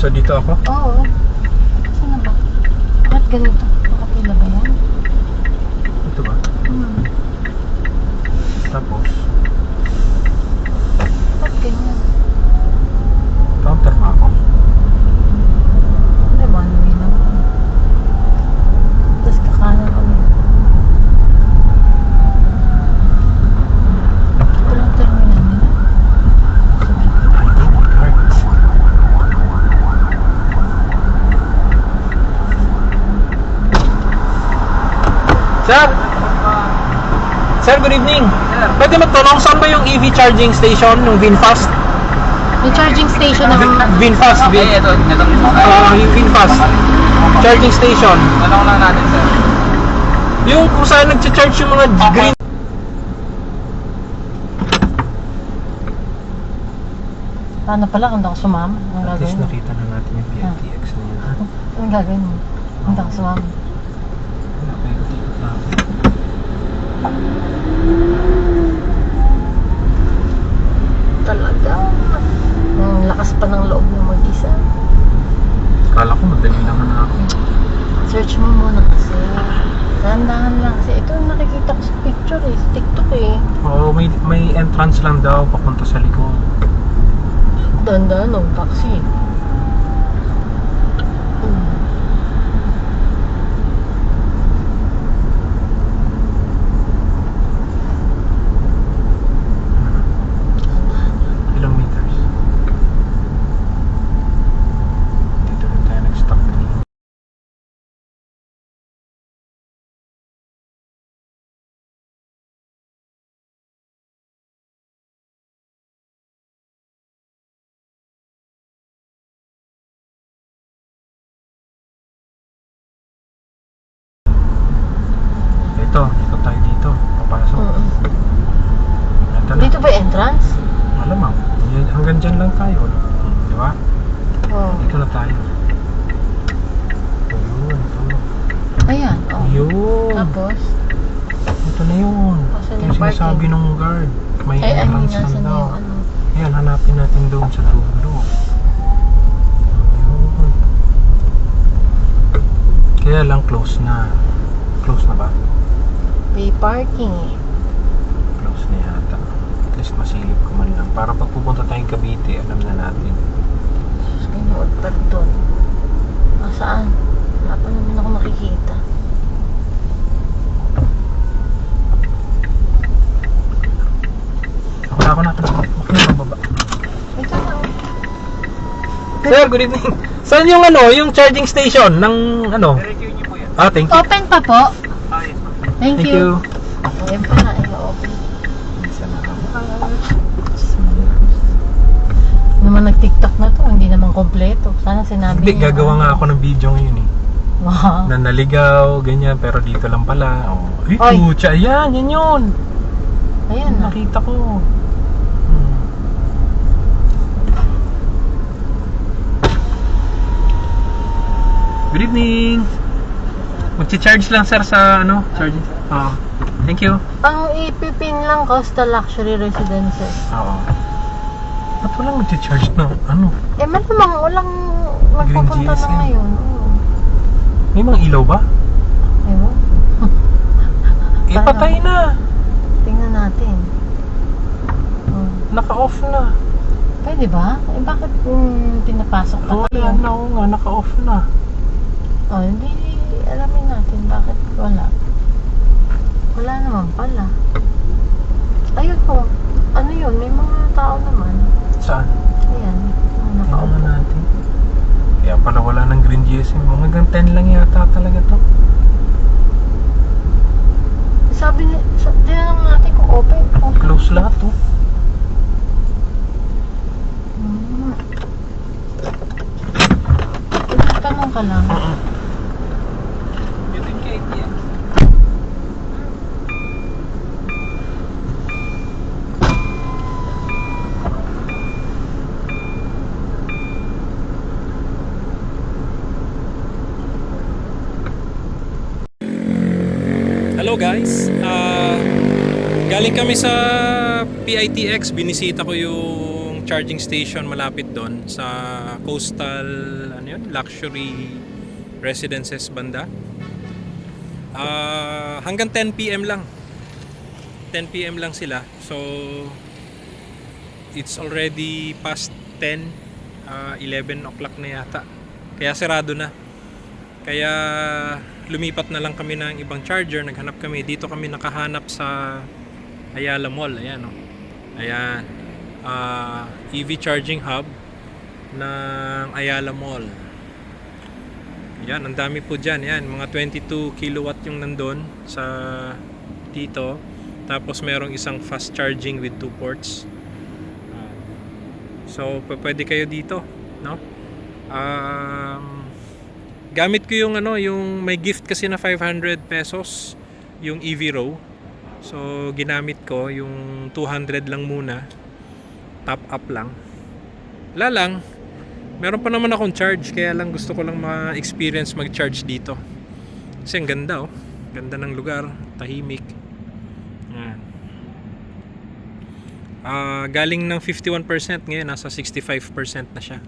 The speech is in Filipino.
So dito ako? Oo. Saan na ba? Ba't ganito? Nakapila ba yan? Ito ba? Tapos, Ba't ganyan? counter pa ako. Hindi, one way naman. Tapos kakanan ulit. Ito lang terminal nila. I know what hurts. Sir! Sir, good evening. Pwede magtanong saan ba yung EV charging station, yung VinFast? May charging station na VinFast, Ito. yung VinFast charging station. Tanong lang natin, sir. Yung kung saan nag-charge yung mga green. Paano pala kung hindi ako sumama? Ang At least gagawin mo? nakita na natin yung PITX na yun. Ha? Ang gagawin mo? Hindi ako sumama. Paikot-ikot na ako. Talaga. Ang lakas pa ng loob mo mag-isa. Kala ko madali lang na ako. Search mo muna kasi. Dahan-dahan lang. Kasi ito yung nakikita ko sa picture eh. Sa TikTok eh. Oo, may entrance lang daw papunta sa likod. Dahan-dahan oh. Taxi. Ilang meters? Dito rin tayo nag-stop kanina. Ito, ikot tayo dito. Papasok. Ito na. Dito ba entrance? Malamang. Hanggang dyan lang tayo. Di ba? Oo. Dito na tayo. Ayun, ito. Ayan. Oh. Yun. Tapos? Ito na yun. Asan Yung yung sinasabi parking? nung guard. May Ay, ano, entrance nasa lang na daw. yung ano? Ayan, hanapin natin doon sa dulo. Ayun. Kaya lang close na. Close na ba? May parking eh. Close na yata. At least masilip ko man lang. Para pag pupunta tayong Cavite, alam na natin. Sus, kinuod pa doon. Ah, saan? Wala pa naman ako nakikita. Ako na. Ako na mababa. Ito na. Sir, good evening. Saan yung ano, yung charging station ng ano? I-review niyo po yan. Ah, thank you. Open pa po. Ah, yes, ma'am. Thank you. Ayan pa na. I-open. Naman nag-tiktok na to. Hindi naman kompleto. Sana sinabi Hindi, niya. gagawa nga ako ng video ngayon eh. Wow. Na naligaw, ganyan, pero dito lang pala. Oh. Ay, Ay. putya, ayan, yan yun. Ayan na. Nakita ko. Good evening. Magchi-charge lang sir sa ano, charging. Oo. Thank you. Pang ipipin lang Costa Luxury Residences. Oo. Ba't walang magchi-charge na ano? Eh, malamang walang magpupunta GSM. na ngayon. Oo. May mga ilaw ba? Ewan. Eh, patay na. Tingnan natin. Oh. Naka-off na. Pwede ba? Eh, bakit pinapasok pa Wala tayo? na, oo nga, naka-off na. Oh, hindi alamin natin bakit wala. Wala naman pala. Ayun po. Ano yun? May mga tao naman. Saan? Ayan. Tingnan Nakaupo. natin. Kaya pala wala ng green GSM. Hanggang 10 lang yata talaga to. Sabi ni... Tingnan natin kung open. Close lahat to. Tanong ka lang. Dito yung KTM. Hello guys, galing kami sa PITX, binisita ko yung isang charging station malapit doon sa coastal luxury residences banda. Hanggang 10 PM lang. 10 PM lang sila. So it's already past 10, 11 o'clock na yata. Kaya sarado na. Kaya lumipat na lang kami ng ibang charger. Naghanap kami. Dito kami nakahanap sa Ayala Mall. Ayan o. Ayan. EV charging hub ng Ayala Mall. Yan, ang dami po dyan. Yan, mga 22 kilowatt yung nandun sa dito. Tapos merong isang fast charging with 2 ports. So, pwede kayo dito, no? Gamit ko yung yung may gift kasi na 500 pesos, yung EV Row. So, ginamit ko yung 200 lang muna. Top up lang. Wala lang. Meron pa naman akong charge, kaya lang gusto ko lang ma-experience mag-charge dito. Kasi ang ganda, oh. Ganda ng lugar, tahimik. Yan. Galing ng 51%, ngayon nasa 65% na siya.